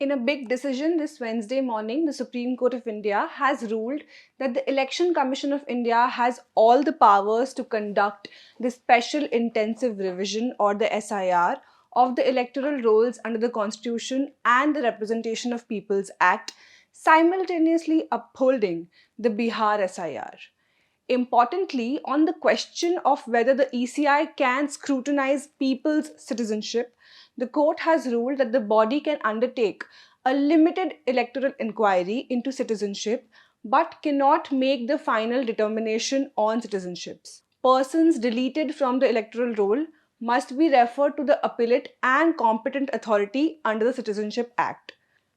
In a big decision this Wednesday morning, the Supreme Court of India has ruled that the Election Commission of India has all the powers to conduct the Special Intensive Revision or the SIR of the electoral rolls under the Constitution and the Representation of Peoples Act, simultaneously upholding the Bihar SIR. Importantly, on the question of whether the ECI can scrutinize people's citizenship, the court has ruled that the body can undertake a limited electoral inquiry into citizenship but cannot make the final determination on citizenships. Persons deleted from the electoral roll must be referred to the appellate and competent authority under the Citizenship Act.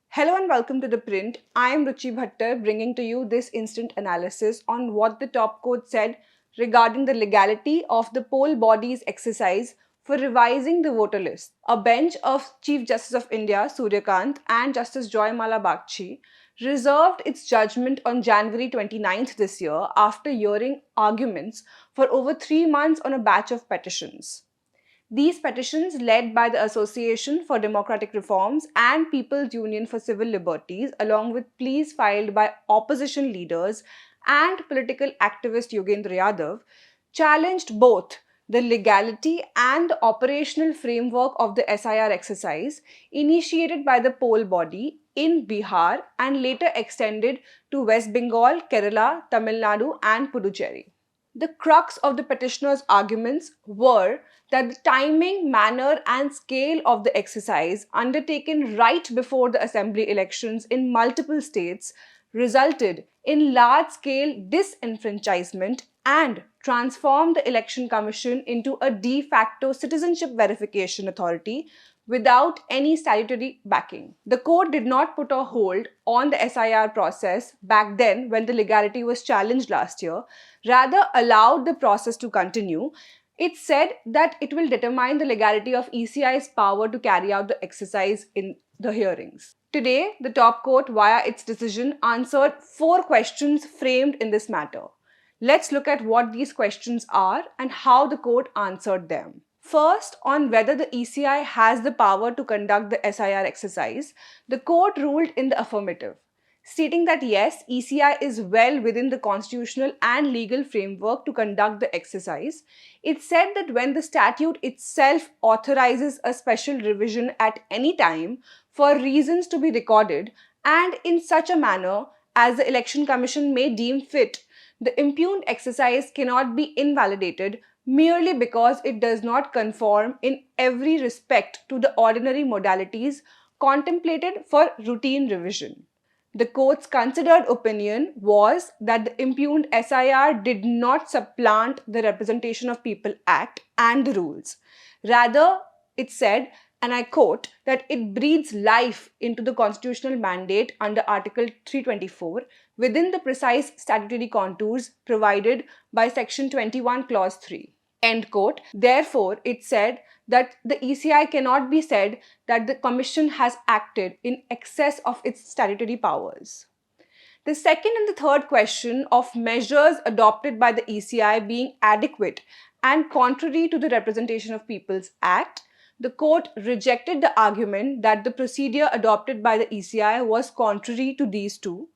Hello and welcome to The Print. I am Ruchi Bhattar bringing to you this instant analysis on what the top court said regarding the legality of the poll body's exercise for revising the voter list. A bench of Chief Justice of India Surya Kant and Justice Joymala Bagchi reserved its judgment on January 29th this year after hearing arguments for over 3 months on a batch of petitions. These petitions, led by the Association for Democratic Reforms and People's Union for Civil Liberties, along with pleas filed by opposition leaders and political activist Yogendra Yadav, challenged both the legality and the operational framework of the SIR exercise initiated by the poll body in Bihar and later extended to West Bengal, Kerala, Tamil Nadu, and Puducherry. The crux of the petitioners' arguments were that the timing, manner, and scale of the exercise undertaken right before the assembly elections in multiple states resulted in large scale disenfranchisement and transformed the Election Commission into a de facto citizenship verification authority without any statutory backing. The court did not put a hold on the SIR process back then when the legality was challenged last year, rather allowed the process to continue. It said that it will determine the legality of ECI's power to carry out the exercise in the hearings. Today, the top court, via its decision, answered 4 questions framed in this matter. Let's look at what these questions are and how the court answered them. First, on whether the ECI has the power to conduct the SIR exercise, the court ruled in the affirmative, stating that yes, ECI is well within the constitutional and legal framework to conduct the exercise. It said that when the statute itself authorizes a special revision at any time for reasons to be recorded and in such a manner as the Election Commission may deem fit, the impugned exercise cannot be invalidated merely because it does not conform in every respect to the ordinary modalities contemplated for routine revision. The court's considered opinion was that the impugned SIR did not supplant the Representation of People Act and the rules. Rather, it said, and I quote, that it breathes life into the constitutional mandate under Article 324 within the precise statutory contours provided by Section 21, Clause 3. End quote. Therefore, it said that the ECI cannot be said that the Commission has acted in excess of its statutory powers. The second and the third question of measures adopted by the ECI being adequate and contrary to the Representation of Peoples Act, the court rejected the argument that the procedure adopted by the ECI was contrary to these two.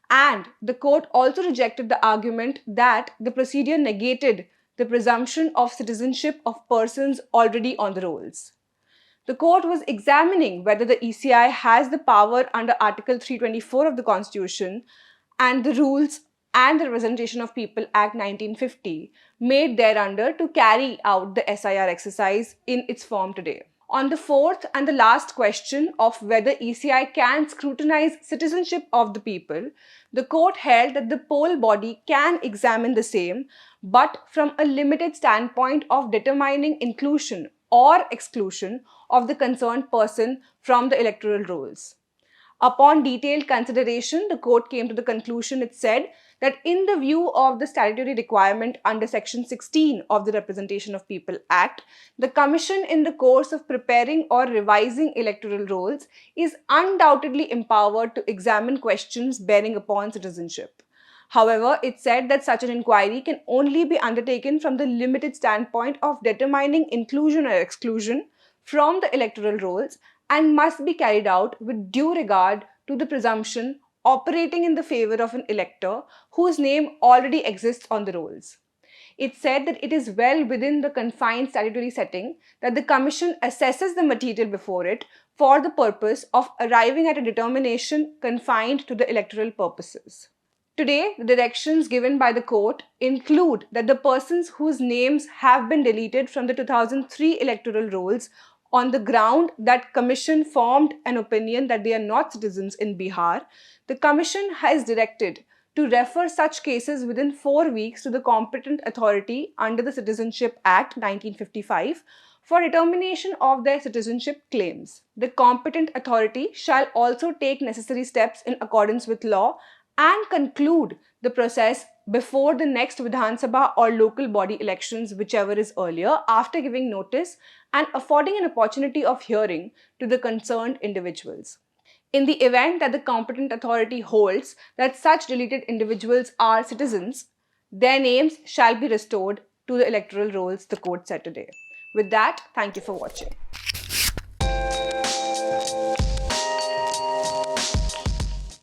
And the court also rejected the argument that the procedure negated the presumption of citizenship of persons already on the rolls. The court was examining whether the ECI has the power under Article 324 of the Constitution and the rules and the Representation of People Act 1950 made thereunder to carry out the SIR exercise in its form today. On the fourth and the last question of whether ECI can scrutinize citizenship of the people, the court held that the poll body can examine the same, but from a limited standpoint of determining inclusion or exclusion of the concerned person from the electoral rolls. Upon detailed consideration, the court came to the conclusion, it said, that in the view of the statutory requirement under Section 16 of the Representation of People Act, the Commission in the course of preparing or revising electoral rolls is undoubtedly empowered to examine questions bearing upon citizenship. However, it said that such an inquiry can only be undertaken from the limited standpoint of determining inclusion or exclusion from the electoral rolls and must be carried out with due regard to the presumption operating in the favor of an elector whose name already exists on the rolls. It said that it is well within the confined statutory setting that the Commission assesses the material before it for the purpose of arriving at a determination confined to the electoral purposes. Today, the directions given by the court include that the persons whose names have been deleted from the 2003 electoral rolls on the ground that Commission formed an opinion that they are not citizens in Bihar, the Commission has directed to refer such cases within 4 weeks to the competent authority under the Citizenship Act 1955 for determination of their citizenship claims. The competent authority shall also take necessary steps in accordance with law and conclude the process before the next Vidhan Sabha or local body elections, whichever is earlier, after giving notice and affording an opportunity of hearing to the concerned individuals. In the event that the competent authority holds that such deleted individuals are citizens, their names shall be restored to the electoral rolls, the court said today. With that, thank you for watching.